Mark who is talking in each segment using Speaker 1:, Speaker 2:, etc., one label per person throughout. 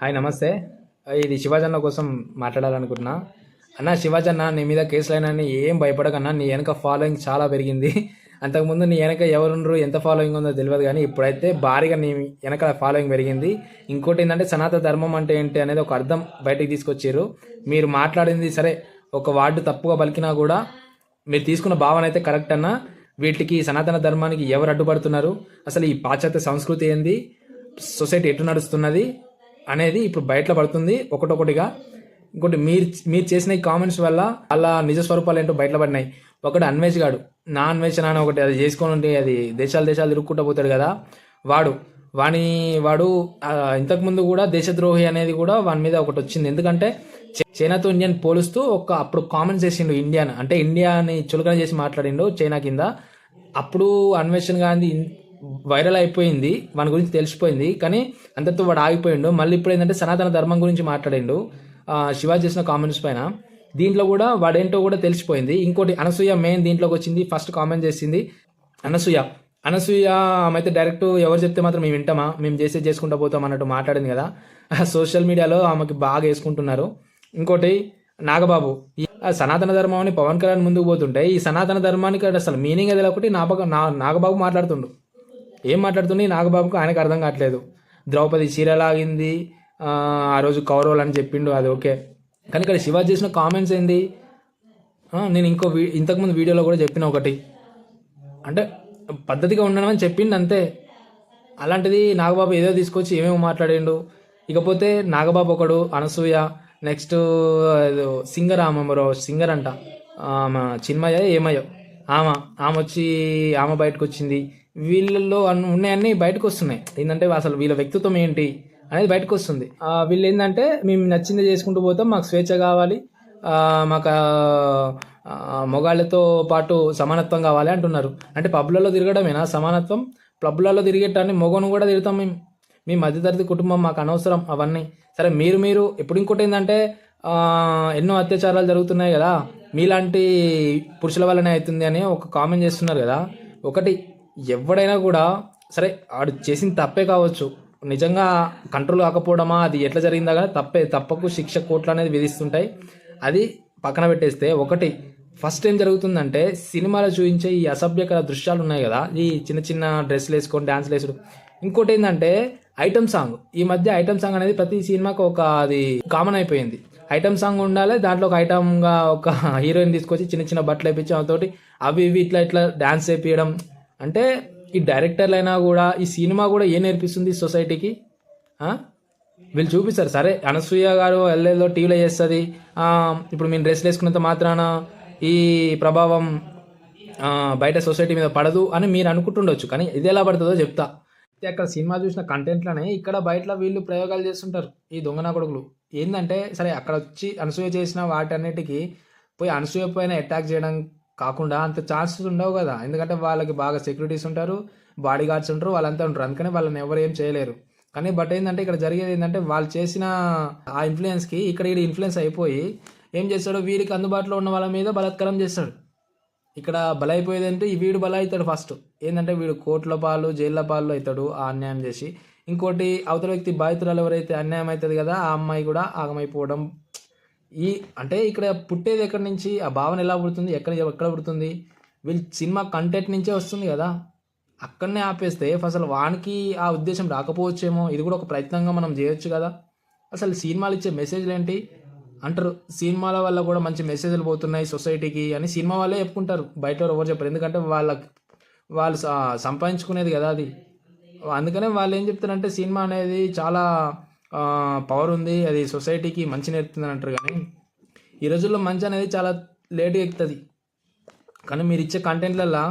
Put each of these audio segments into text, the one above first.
Speaker 1: Hi నమస్తే. ఇది శివాజన్న కోసం మాట్లాడాలనుకుంటున్నా. అన్న శివాజన్న, నీ మీద కేసులైనా ఏం భయపడకన్నా. నీ వెనక ఫాలోయింగ్ చాలా పెరిగింది. అంతకుముందు నీ వెనక ఎవరుండ్రు, ఎంత ఫాలోయింగ్ ఉందో తెలియదు, కానీ ఇప్పుడైతే భారీగా నీ వెనక ఫాలోయింగ్ పెరిగింది. ఇంకోటి ఏంటంటే సనాతన ధర్మం అంటే ఏంటి అనేది ఒక అర్థం బయటికి తీసుకొచ్చారు. మీరు మాట్లాడింది సరే, ఒక వార్డు తప్పుగా పలికినా కూడా మీరు తీసుకున్న భావన అయితే కరెక్ట్ అన్న. వీటికి సనాతన ధర్మానికి ఎవరు అడ్డుపడుతున్నారు, అసలు ఈ పాశ్చాత్య సంస్కృతి ఏంది, సొసైటీ ఎటు నడుస్తున్నది అనేది ఇప్పుడు బయట పడుతుంది ఒకటొకటిగా. ఇంకోటి మీరు చేసిన ఈ కామెంట్స్ వల్ల అలా నిజ స్వరూపాలు ఏంటో బయటపడినాయి. ఒకటి అన్వేష్ గాడు, నా అన్వేషణ అని ఒకటి అది చేసుకొని అది దేశాలు తిరుక్కుంటూ పోతాడు కదా, వాడు ఇంతకుముందు కూడా దేశద్రోహి అనేది కూడా వాని మీద ఒకటి వచ్చింది. ఎందుకంటే చైనాతో ఇండియాని పోలుస్తూ అప్పుడు కామెంట్స్ చేసిండు. అంటే ఇండియాని చులకన చేసి మాట్లాడిండు చైనా కింద. అప్పుడు అన్వేషణ గాంధీ వైరల్ అయిపోయింది, వాని గురించి తెలిసిపోయింది, కానీ అంతటితో వాడు ఆగిపోయిండు. మళ్ళీ ఇప్పుడు ఏంటంటే సనాతన ధర్మం గురించి మాట్లాడిండు శివాజీ చేసిన కామెంట్స్ పైన. దీంట్లో కూడా వాడేంటో కూడా తెలిసిపోయింది. ఇంకోటి అనసూయ మెయిన్ దీంట్లోకి వచ్చింది, ఫస్ట్ కామెంట్ చేసింది అనసూయ. ఆమె అయితే డైరెక్ట్ ఎవరు చెప్తే మాత్రం మేము వింటామా, మేము చేసుకుంటూ పోతాం అన్నట్టు మాట్లాడింది కదా. సోషల్ మీడియాలో ఆమెకి బాగా వేసుకుంటున్నారు. ఇంకోటి నాగబాబు, ఈ సనాతన ధర్మం అని పవన్ కళ్యాణ్ ముందుకు పోతుంటే ఈ సనాతన ధర్మానికి అసలు మీనింగ్ అది ఒకటి నాగబాబు మాట్లాడుతుండు. ఏం మాట్లాడుతుంది నాగబాబుకు ఆయనకు అర్థం కావట్లేదు. ద్రౌపది చీర లాగింది, ఆ రోజు కౌరవులు అని చెప్పిండు, అది ఓకే. కానీ ఇక్కడ శివాజీ చేసిన కామెంట్స్ ఏంది, నేను ఇంతకుముందు వీడియోలో కూడా చెప్పిన ఒకటి, అంటే పద్ధతిగా ఉండడం చెప్పిండు అంతే. అలాంటిది నాగబాబు ఏదో తీసుకొచ్చి ఏమేమో మాట్లాడిండు. ఇకపోతే నాగబాబు ఒకడు, అనసూయ, నెక్స్ట్ సింగర్, సింగర్ అంట చిన్మయ్య ఏమయ్యో ఆమె వచ్చి బయటకు వచ్చింది. వీళ్ళల్లో ఉన్నాయన్నీ బయటకు వస్తున్నాయి. ఏంటంటే అసలు వీళ్ళ వ్యక్తిత్వం ఏంటి అనేది బయటకు వస్తుంది. వీళ్ళు ఏంటంటే మేము నచ్చింది చేసుకుంటూ పోతాం, మాకు స్వేచ్ఛ కావాలి, మాకు మొగాళ్ళతో పాటు సమానత్వం కావాలి అంటున్నారు. అంటే పబ్లలో తిరగడమేనా సమానత్వం? పబ్లలో తిరిగేటాన్ని మొగను కూడా తిరుగుతాం మేము. మీ మధ్యతరగతి కుటుంబం, మాకు అనవసరం అవన్నీ. సరే మీరు ఇప్పుడు ఇంకోటి ఏంటంటే ఎన్నో అత్యాచారాలు జరుగుతున్నాయి కదా, మీలాంటి పురుషుల వల్లనే అవుతుంది అని ఒక కామెంట్ చేస్తున్నారు కదా. ఒకటి, ఎవడైనా కూడా సరే ఆడు చేసిన తప్పే కావచ్చు, నిజంగా కంట్రోల్ కాకపోవడమా అది ఎట్లా జరిగిందా కానీ తప్పకు శిక్ష కోట్లు అనేది విధిస్తుంటాయి. అది పక్కన పెట్టేస్తే, ఒకటి ఫస్ట్ ఏం జరుగుతుందంటే సినిమాలో చూపించే ఈ అసభ్యకర దృశ్యాలు ఉన్నాయి కదా, ఈ చిన్న చిన్న డ్రెస్సులు వేసుకొని డ్యాన్స్లు వేసుడు. ఇంకోటి ఏంటంటే ఐటమ్ సాంగ్. ఈ మధ్య ఐటమ్ సాంగ్ అనేది ప్రతి సినిమాకి అది కామన్ అయిపోయింది. ఐటమ్ సాంగ్ ఉండాలి, దాంట్లో ఒక ఐటమ్గా ఒక హీరోయిన్ తీసుకొచ్చి చిన్న చిన్న బట్టలు వేయించి ఆమెతోటి అవి ఇవి ఇట్లా డ్యాన్స్ వేపించడం. అంటే ఈ డైరెక్టర్లైనా కూడా ఈ సినిమా కూడా ఏం నేర్పిస్తుంది సొసైటీకి? వీళ్ళు చూపిస్తారు. సరే అనసూయ గారు ఎల్లేదో టీవీలో చేస్తుంది, ఇప్పుడు మేము డ్రెస్లు వేసుకున్నంత మాత్రాన ఈ ప్రభావం బయట సొసైటీ మీద పడదు అని మీరు అనుకుంటుండొచ్చు, కానీ ఇది ఎలా పడుతుందో చెప్తా. అక్కడ సినిమా చూసిన కంటెంట్లోనే ఇక్కడ బయట వీళ్ళు ప్రయోగాలు చేస్తుంటారు ఈ దొంగనా కొడుకులు. ఏంటంటే సరే అక్కడ వచ్చి అనసూయ చేసిన వాటన్నిటికీ పోయి అనసూయ పైన అటాక్ చేయడం కాకుండా అంత ఛాన్సెస్ ఉండవు కదా. ఎందుకంటే వాళ్ళకి బాగా సెక్యూరిటీస్ ఉంటారు, బాడీ గార్డ్స్ ఉంటారు, వాళ్ళంతా ఉంటారు, అందుకని వాళ్ళని ఎవరు ఏం చేయలేరు. కానీ బట్ ఏంటంటే ఇక్కడ జరిగేది ఏంటంటే వాళ్ళు చేసిన ఆ ఇన్ఫ్లుయెన్స్కి ఇక్కడ ఇన్ఫ్లుయెన్స్ అయిపోయి ఏం చేస్తాడు, వీరికి అందుబాటులో ఉన్న వాళ్ళ మీద బలాత్కారం చేస్తాడు. ఇక్కడ బలైపోయేది అంటే ఈ వీడు బల అవుతాడు. ఫస్ట్ ఏంటంటే వీడు కోట్ల పాలు జైళ్ళ పాలు అవుతాడు ఆ అన్యాయం చేసి. ఇంకోటి అవతల వ్యక్తి బాధితురాలు ఎవరైతే అన్యాయం అవుతుంది కదా, ఆ అమ్మాయి కూడా ఆగమైపోవడం. అంటే ఇక్కడ పుట్టేది ఎక్కడి నుంచి, ఆ భావన ఎలా పుడుతుంది, ఎక్కడ పుడుతుంది? వీళ్ళు సినిమా కంటెంట్ నుంచే వస్తుంది కదా. అక్కడనే ఆపేస్తే అసలు వానికి ఆ ఉద్దేశం రాకపోవచ్చేమో. ఇది కూడా ఒక ప్రయత్నంగా మనం చేయొచ్చు కదా. అసలు సినిమాలు ఇచ్చే మెసేజ్లు ఏంటి అంటారు, సినిమాల వల్ల కూడా మంచి మెసేజ్లు పోతున్నాయి సొసైటీకి అని సినిమా వాళ్ళే చెప్పుకుంటారు, బయట ఎవరు చెప్పారు. ఎందుకంటే వాళ్ళు సంపాదించుకునేది కదా అది. అందుకనే వాళ్ళు ఏం చెప్తారంటే సినిమా అనేది చాలా పవర్ ఉంది, అది సొసైటీకి మంచి నేర్పుతుంది అంటారు. కానీ ఈ రోజుల్లో మంచి అనేది చాలా లేట్గా ఎక్కుతుంది. కానీ మీరు ఇచ్చే కంటెంట్లలో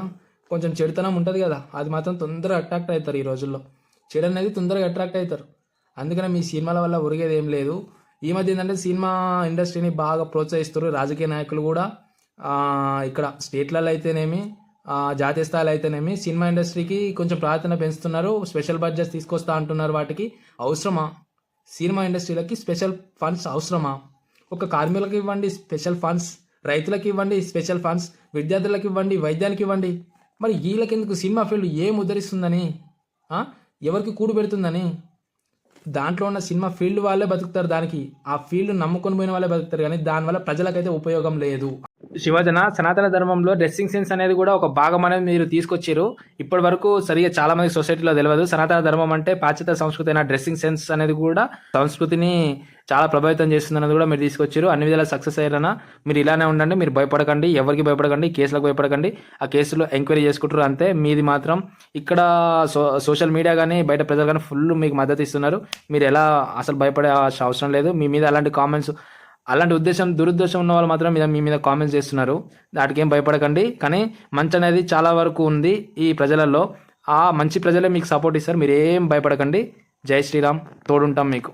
Speaker 1: కొంచెం చెడుతనం ఉంటుంది కదా, అది మాత్రం తొందరగా అట్రాక్ట్ అవుతారు. ఈ రోజుల్లో చెడు అనేది తొందరగా అట్రాక్ట్ అవుతారు. అందుకనే మీ సినిమాల వల్ల ఒరిగేది ఏం లేదు. ఈ మధ్య ఏంటంటే సినిమా ఇండస్ట్రీని బాగా ప్రోత్సహిస్తారు రాజకీయ నాయకులు కూడా. ఇక్కడ స్టేట్లలో అయితేనేమి, జాతీయ స్థాయిలో అయితేనేమి సినిమా ఇండస్ట్రీకి కొంచెం ప్రాధాన్యత పెంచుతున్నారు, స్పెషల్ బడ్జెట్స్ తీసుకొస్తా అంటున్నారు. వాటికి అవసరమా? సినిమా ఇండస్ట్రీలకి స్పెషల్ ఫండ్స్ అవసరమా? ఒక కార్మికులకు ఇవ్వండి స్పెషల్ ఫండ్స్, రైతులకు ఇవ్వండి స్పెషల్ ఫండ్స్, విద్యార్థులకు ఇవ్వండి, వైద్యానికి ఇవ్వండి. మరి వీళ్ళకెందుకు? సినిమా ఫీల్డ్ ఏం ఉద్ధరిస్తుందని, ఎవరికి కూడు పెడుతుందని? దాంట్లో ఉన్న సినిమా ఫీల్డ్ వాళ్ళే బతుకుతారు, దానికి ఆ ఫీల్డ్ నమ్ముకొని పోయిన వాళ్ళే బతుకుతారు, కానీ దానివల్ల ప్రజలకైతే ఉపయోగం లేదు. శివజన సనాతన ధర్మంలో డ్రెస్సింగ్ సెన్స్ అనేది కూడా ఒక భాగం అనేది మీరు తీసుకొచ్చారు. ఇప్పటి వరకు సరిగా చాలా మంది సొసైటీలో తెలియదు. సనాతన ధర్మం అంటే పాశ్చాత్య సంస్కృతి అయిన డ్రెస్సింగ్ సెన్స్ అనేది కూడా సంస్కృతిని చాలా ప్రభావితం చేస్తుంది అనేది కూడా మీరు తీసుకొచ్చారు. అన్ని విధాలా సక్సెస్ అయ్యారన్నా. మీరు ఇలానే ఉండండి, మీరు భయపడకండి, ఎవరికి భయపడకండి, కేసులకు భయపడకండి. ఆ కేసులో ఎంక్వైరీ చేసుకుంటారు అంతే. మీది మాత్రం ఇక్కడ సోషల్ మీడియా కానీ బయట ప్రజలు కానీ ఫుల్ మీకు మద్దతు ఇస్తున్నారు. మీరు ఎలా అసలు భయపడే అవసరం లేదు. మీ మీద అలాంటి కామెంట్స్, అలాంటి దురుద్దేశం ఉన్న వాళ్ళు మాత్రం మీ మీద కామెంట్స్ చేస్తున్నారు. వాటికి ఏం భయపడకండి. కానీ మంచి అనేది చాలా వరకు ఉంది ఈ ప్రజలలో. ఆ మంచి ప్రజలే మీకు సపోర్ట్ ఇస్తారు. మీరు ఏం భయపడకండి. జై శ్రీరామ్, తోడుంటాం మీకు.